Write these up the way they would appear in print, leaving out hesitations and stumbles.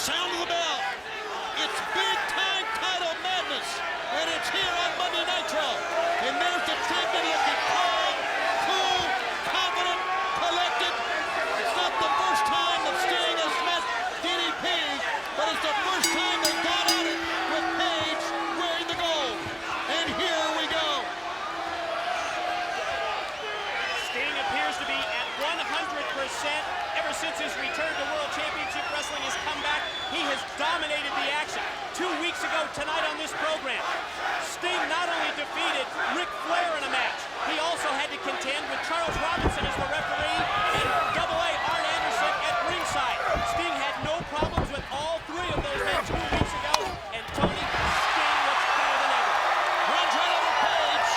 sound of the bell. It's big-time title madness, and it's here on Monday Nitro. And there's the champion looking calm, cool, confident, collected. It's not the first time that Sting has met DDP, but it's the first time they've gone at it with Page wearing the gold. And here we go. Sting appears to be at 100% ever since his return to World Championship Wrestling has come back. He has dominated the action. 2 weeks ago tonight on this program, Sting not only defeated Ric Flair in a match, he also had to contend with Charles Robinson as the referee and AA Arn Anderson at ringside. Sting had no problems with all three of those men 2 weeks ago, and Tony, Sting looks better than ever. Runs right over Page,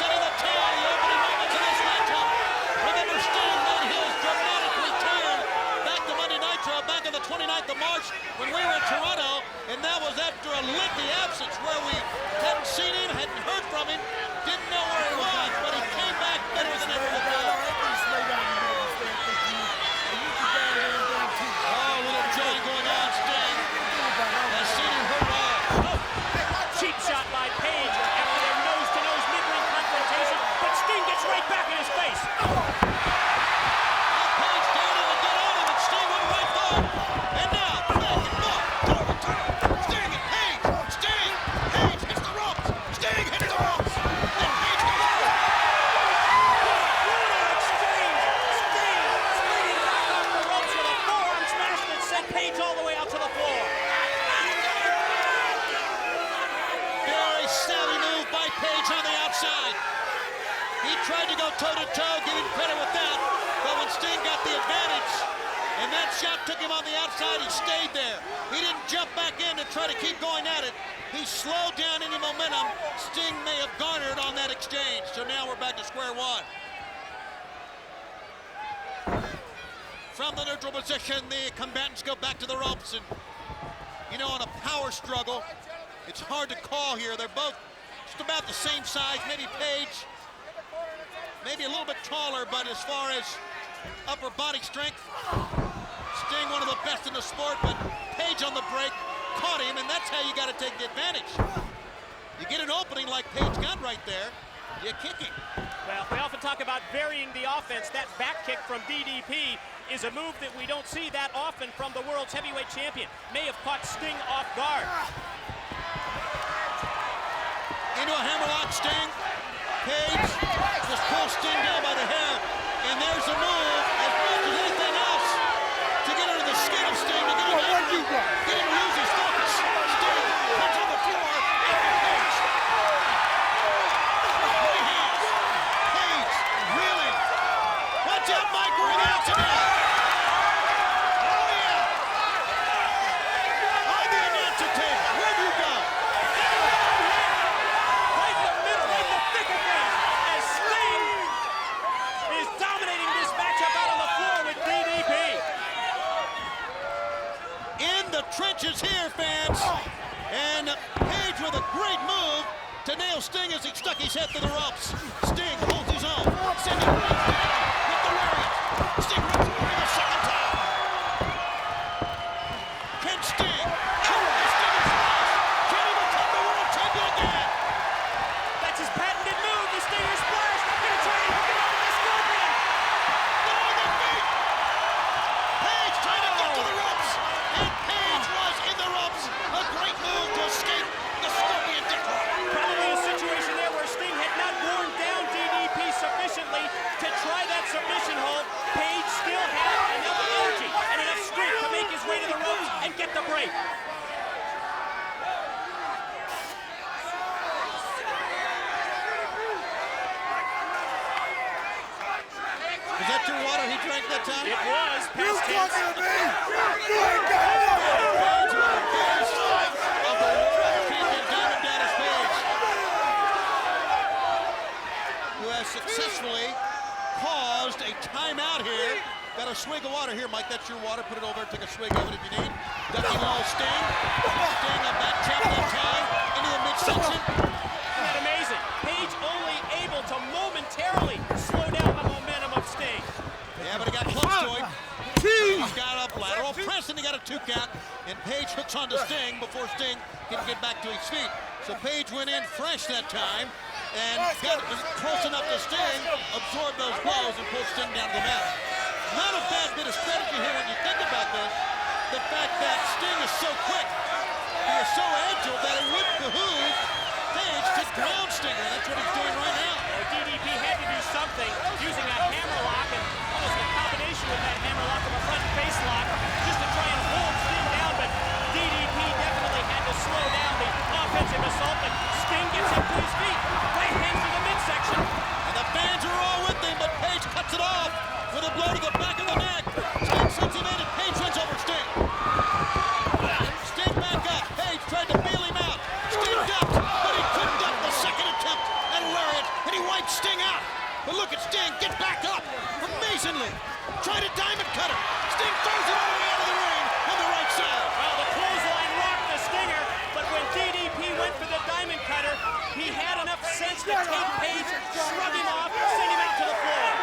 setting the tone, the opening moments of this matchup. Remember, Sting made his dramatic return back to Monday Nitro back on the 29th of March when we were in Toronto, and that was after a lengthy absence where we hadn't seen him, hadn't heard from him, didn't know where he was, but he came back better than ever before. Oh, little joy going on, Sting. Has seen him hurt off. Cheap shot by Page, and with a nose-to-nose mid-ring confrontation, but Sting gets right back in his face. Page dared him to get on him, and Sting went right for it. And now, back and forth, Sting and Page. Sting, Page hits the ropes. Sting hits the ropes. And Page goes out. Brutal exchange. Sting sliding back off the ropes with a forearm smash that sent Page all the way out to the floor. Very savvy move by Page on the outside. He tried to go toe-to-toe, give him credit with that, but when Sting got the advantage, and that shot took him on the outside, he stayed there. He didn't jump back in to try to keep going at it. He slowed down any momentum Sting may have garnered on that exchange. So now we're back to square one. From the neutral position, the combatants go back to the ropes, and you know, in a power struggle, it's hard to call here. They're both just about the same size, maybe Page, maybe a little bit taller, but as far as upper body strength, Sting one of the best in the sport, but Page on the break caught him, and that's how you got to take the advantage. You get an opening like Page got right there, you kick him. Well, we often talk about varying the offense. That back kick from DDP is a move that we don't see that often from the world's heavyweight champion. May have caught Sting off guard. Into a hammerlock, Sting. Page just pulls Sting down by the hair, and there's a move as much as anything else to get under the skin of Sting, to get him angry, get him to lose his focus. Sting puts on the floor, and Page. Right hands. Page reeling. Watch out, Mike, we're in the accident. Oh, yeah. On the announcer table, where'd you go? Right in the middle, right in the thick of things, as Sting is dominating this matchup out on the floor with DDP. In the trenches here, fans. And Page with a great move to nail Sting as he stuck his head through the ropes. Sting holds his own. Sending Page down with the lariat. Sting rips him away a second time. Can Sting? Sting is smashed. Can he become the world champion again? That's his patented move, the Stinger Splash. Gonna try and hook it up with the Scorpion. No, the feet. Page trying to get to the ropes. And Page was in the ropes. A great move to escape the Scorpion Death Row. Probably a situation there where Sting had not worn down DDP sufficiently to try that submission hold. Page still had enough energy and enough strength to make his way to the ropes and get the break. Was that your water he drank that time? It was past tense. Page with a full sight of the world champion Diamond Dallas Page, who has successfully caused a timeout here. Got a swig of water here, Mike. That's your water. Put it over. Take a swig of it if you need. Ducking low, Sting. Sting a back chop that time into the midsection. Isn't that amazing? Page only able to momentarily slow down the momentum of Sting. Yeah, but he got close to him. He's got a lateral press, and he got a 2 count. And Page hooks onto Sting before Sting can get back to his feet. So Page went in fresh that time and got close enough to Sting, absorbed those blows, and pulled Sting down to the mat. Not a bad bit of strategy here when you think about this. The fact that Sting is so quick, he is so agile that it would behoove Page to ground Stinger. That's what he's doing right now. DDP had to do something using a hammerlock and almost a combination with that hammerlock of a front face lock just to try and hold Sting down, but DDP definitely had to slow down the offensive assault, and Sting gets him to his feet. Right hands to the midsection. And the fans are all with him, but Page cuts it off with a blow to the back of the neck. Sting sends him in, and Page wins over Sting. Sting back up. Page tried to bail him out. Sting ducked, but he couldn't duck the second attempt at a lariat, and he wiped Sting out. But look at Sting get back up amazingly. Tried a diamond cutter. Sting throws it all the way out of the ring on the right side. Well, the clothesline rocked the Stinger, but when DDP went for the diamond cutter, he had enough sense to take Page, shrug him off, send him out to the floor.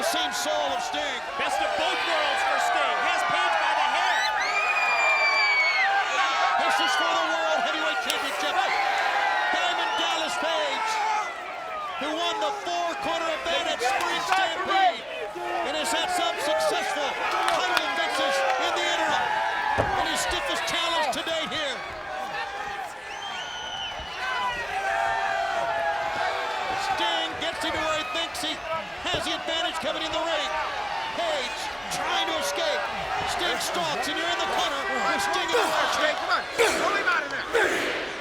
Same soul of Sting. Best of both worlds for Sting. Has Page by the hair. This is for the World Heavyweight Championship. Diamond Dallas Page, who won the 4-quarter event at Spring Stampede and has had some successful title defenses in the interim. And his stiffest challenge to date here. Sting gets him to where he thinks he has the advantage coming in the ring. Page trying to escape. Sting stalks, and you're in the corner with Sting in the right cheek. Come on, pull him out of there.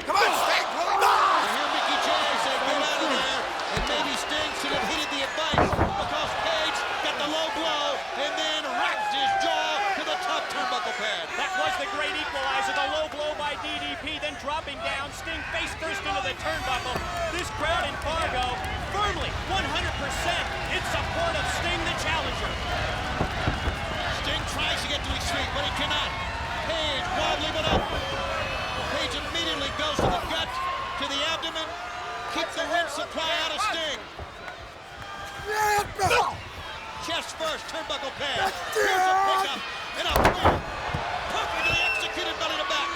Come on, Sting, pull him out. And here Mickey J said, get out of there. And maybe Sting should have heeded the advice because Page got the low blow and then racked his jaw to the top turnbuckle pad. That was the great equalizer. The low blow by DDP, then dropping down. Sting face first into the turnbuckle. This crowd in Fargo firmly 100% in support of Sting the challenger. Sting tries to get to his feet, but he cannot. Page wobbly but up. Page immediately goes to the gut, to the abdomen, keep the wind supply out of Sting. Chest first, turnbuckle pad. Here's a pickup and a pull. Perfectly executed belly to back.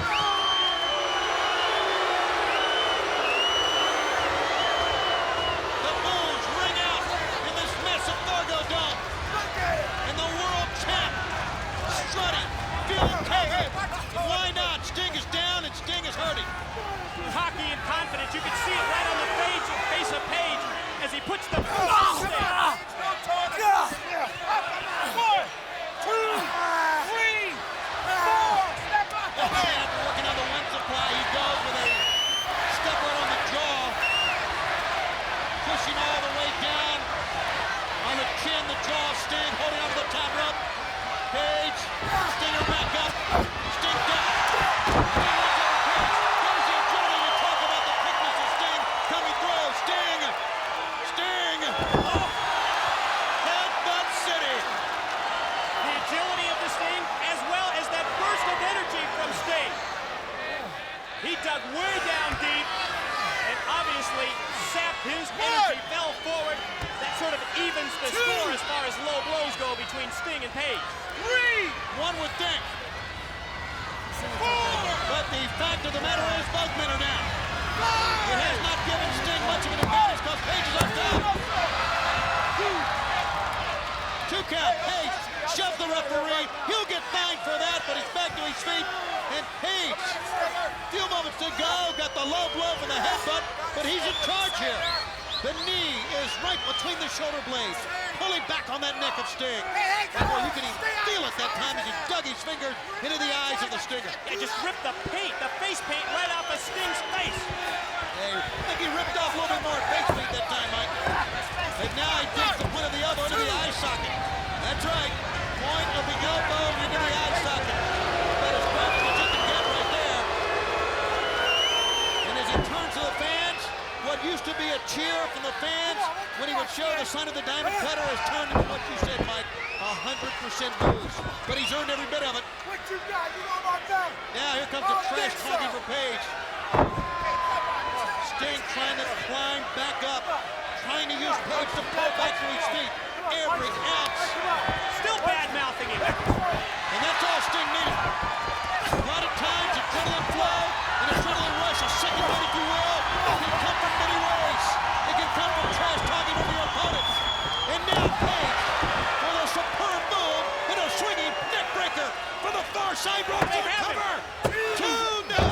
The bulls ring out in this massive Fargo Dome. And the world champ strutting, feeling confident. Why not? Sting is down and Sting is hurting. Cocky and confident. You can see it right on the face of Page as he puts the foot on there. 1, 2, 3, 4. Step up. After working on the wind supply, he goes with a step right on the jaw, pushing all the way down on the chin, the jaw. Sting holding onto the top rope. Page dug way down deep and obviously sapped his energy, fell forward. That sort of evens the score as far as low blows go between Sting and Page. 3! One would think. 4! But the fact of the matter is both men are down. 5! It has not given Sting much of an advantage because Page is up top. 2 count. Page shoved the referee. He'll get fined for that, but he's back to his feet. And Page, few moments to go, got the low blow from the headbutt, but he's in charge here. The knee is right between the shoulder blades, pulling back on that neck of Sting. And boy, you can even feel it that time as he dug his finger into the eyes of the Stinger. It just ripped the paint, the face paint right off of Sting's face. I think he ripped off a little bit more face paint that time, Mike. And now he digs the point of the elbow into the eye socket. That's right, point of the elbow into the eye socket. That is probably what you can get right there. And as he turns to the fans, what used to be a cheer from the fans when he would show the sign of the diamond cutter has turned into what you said, Mike, 100% booze. But he's earned every bit of it. What you got? You know about that? Now here comes the trash talking for Page. Sting trying to climb back up, trying to use Page to pull back to his feet. Every ounce. Still bad-mouthing him. And that's all Sting needed. A lot of times, adrenaline flow, an adrenaline rush, a second wind, if you will, it can come from many ways. It can come from trash talking from your opponent. And now Page, with a superb move and a swinging neck breaker from the far side rope to the cover. 2, no.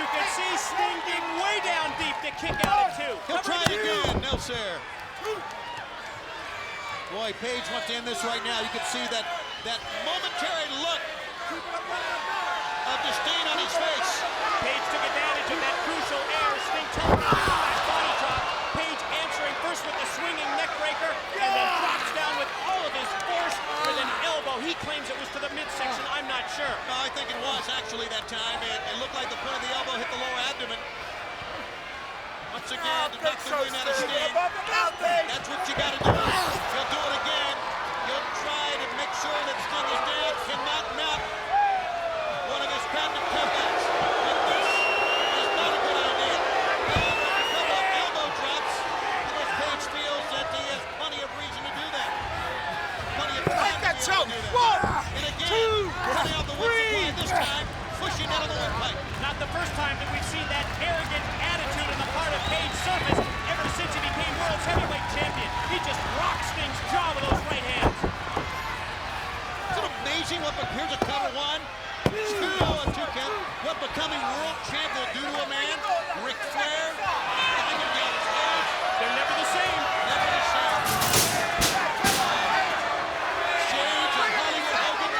You can see Sting dig way down deep to kick out at 2. He'll try it again. No, sir. Boy, Page wants to end this right now. You can see that momentary look of disdain on his face. Page took advantage of that crucial air. Sting telegraphed that body drop. Page answering first with the swinging neck breaker and then drops down with all of his force with an elbow. He claims it was to the midsection. I'm not sure. No, I think it was actually that time. It looked like the point of the elbow hit the lower abdomen. Once again, to knock the wind out of Sting. That's what you got to do. He'll do it again. He'll try to make sure that Sting is down. Cannot knock one of his patented comebacks. And this is not a good idea. Now, with a couple of elbow drops, Page feels that he has plenty of reason to do that. Plenty of time to be able to do that. And again, cutting out the wind supply this time, pushing out of the windpipe. Not the first time that we've seen that arrogant attitude on the part of Page surface ever since he became World's Heavyweight Champion. He just rocks Sting's jaw with those right hands. Isn't it amazing what, here's a cover 1, 2 count, what becoming world champ will do to a man? Ric Flair, climbing down the stage. They're never the same. Never the same. Shades of Hollywood Hogan.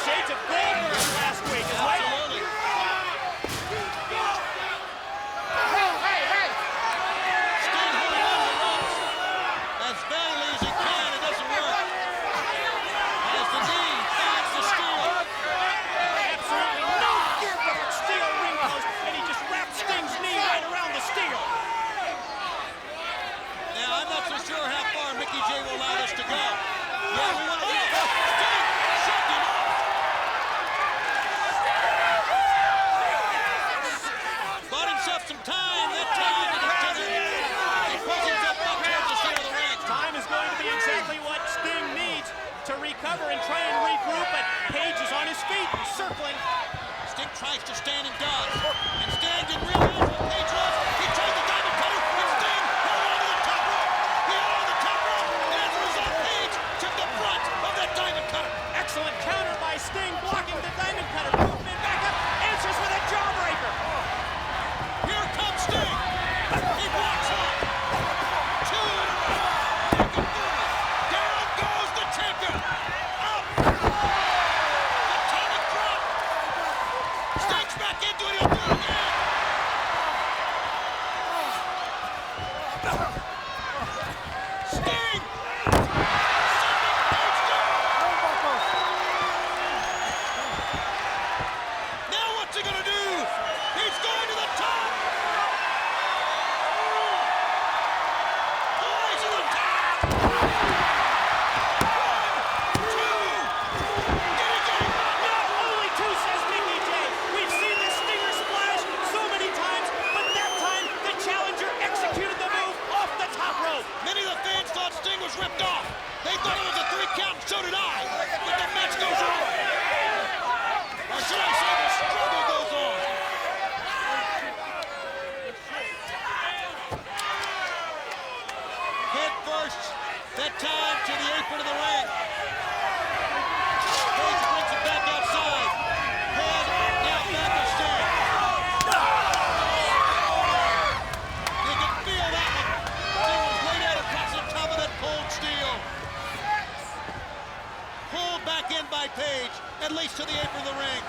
Shades of Goldberg last week, is right? Absolutely. Sting holding on to the ropes as badly as he can. It doesn't work. As the knee finds the steel. Absolutely no give to that steel ring post, and he just wrapped Sting's knee right around the steel. Now, I'm not so sure how far Mickey J will allow this to go. Yeah, we want to leave. Sting shoved him off. Bought himself some time. That time to get to the... He pulls himself up towards the center of the ring. Time is going to be exactly what Sting needs to recover and try and regroup, but Page is on his feet, circling. Sting tries to stand and dodge. And Sting didn't realize what Page was. He tried the diamond cutter, and Sting held on to the top rope. He held on to the top rope, and as a result, Page took the brunt of that diamond cutter. Excellent counter by Sting, blocking the diamond cutter. Movement back up, answers with a jawbreaker. Here comes Sting. He blocks one. 2 in a row. Looking good. Down goes the champion. Up. The tonic drop. Sting's back into it. He'll do it again. Sting. Sending Page down. Now what's he gonna do? He's going to the top. Boys to the top. 1, 2. Did he get him? No, only 2, says Mickey J. We've seen this Stinger the apron of the ring.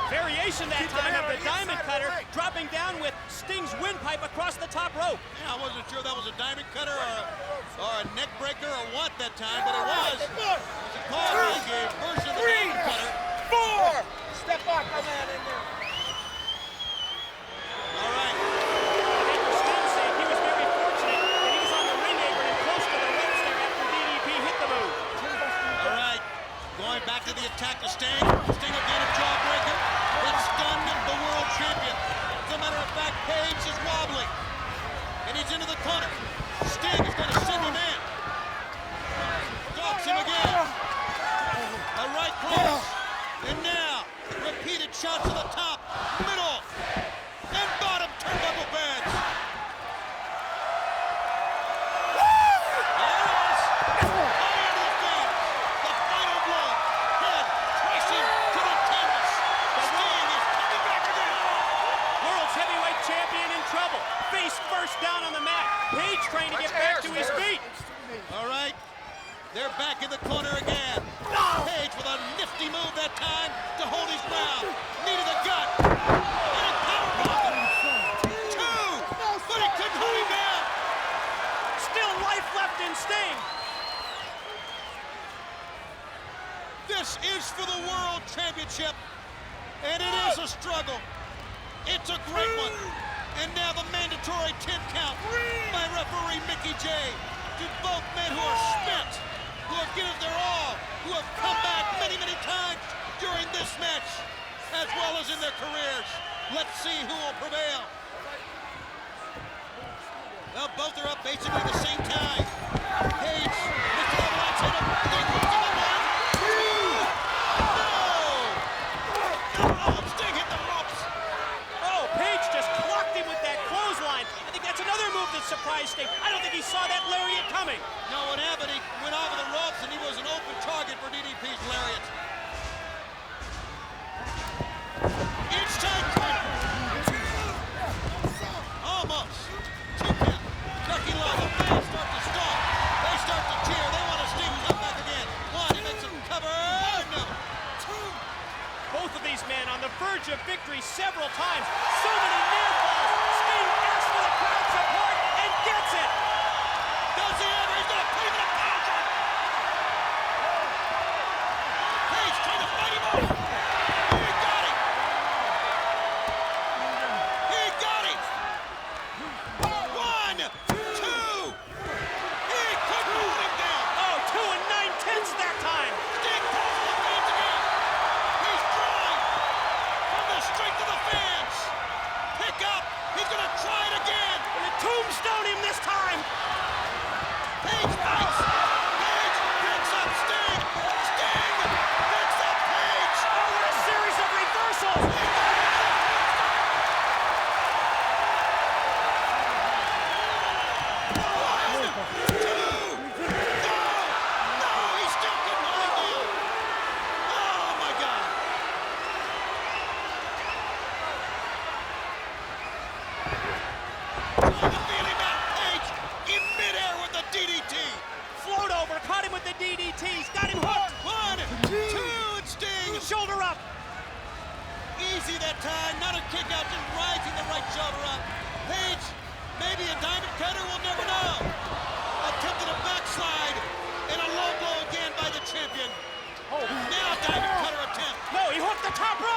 Variation that time of the diamond cutter, dropping down with Sting's windpipe across the top rope. Yeah, I wasn't sure that was a diamond cutter or a neck breaker or what that time, but it was. It was a call he gave version of the diamond cutter. 4. Step back, my man, in there. All right. Sting said he was very fortunate that he was on the ring apron and close to the ropes there after DDP hit the move. All right. Going back to the attack to Sting. Sting again a jawbreaker. That stunned the world champion. As a matter of fact, Page is wobbling. And he's into the corner. Sting is going to send him in. Drops him again. A right cross. And now, repeated shots to the top, middle, and bottom turnbuckle beds. There it is. High into the fence. The final blow. Head tracing to the canvas. Sting is coming back again. World's heavyweight champion in trouble. Face first down on the mat. Page trying to get back to his feet. All right. They're back in the corner again. Page with a nifty move that time to hold his ground. Knee to the gut. And a powerbomb. 2. But he couldn't hold him down. Still life left in Sting. This is for the World Championship. And it is a struggle. It's a great one. And now the mandatory 10 count by referee Mickey J. To both men who are spent, who have given their all, who have come back many, many times during this match, as well as in their careers. Let's see who will prevail. Well, both are up basically the same time. Page, Mr. Avalanche hit him. Sting hits him again. 2. No! Oh, Sting hit the ropes. Oh, Page just clocked him with that clothesline. I think that's another move that surprised Sting. I don't think he saw that lariat coming. No, what happened, he went over the ropes and he was an open target for DDP's lariat. Inside corner. Almost. 2 count. Lucky low. The fans start to stalk. They start to cheer. They want to Sting come back again. 1, he makes him cover. No. 2. Both of these men on the verge of victory several times. So many near falls. Sting asks for the crowd support and gets it. Does he ever? He's going to put him in a power. Page trying to fight him off. He got him. He got him. 1, 2. He couldn't hold him down. Oh, 2 9/10 that time. Sting pulls the fans again. He's drawing from the strength of the fans. Pick up. He's going to try it again. And tombstone him this time. Page fights. Page picks up Sting. Sting picks up Page. Oh, what a series of reversals. 1, 2. No, he still couldn't hold him down. Oh my God. Trying to feel him out. Page in midair with the DDT. Float over, caught him with the DDTs, got him hooked. 1, 2, and Sting. Shoulder up. Easy that time, not a kick out, just rising the right shoulder up. Page, maybe a diamond cutter, we'll never know. Attempted a backslide and a low blow again by the champion. Oh, Now a diamond cutter attempt. no, he hooked the top rope.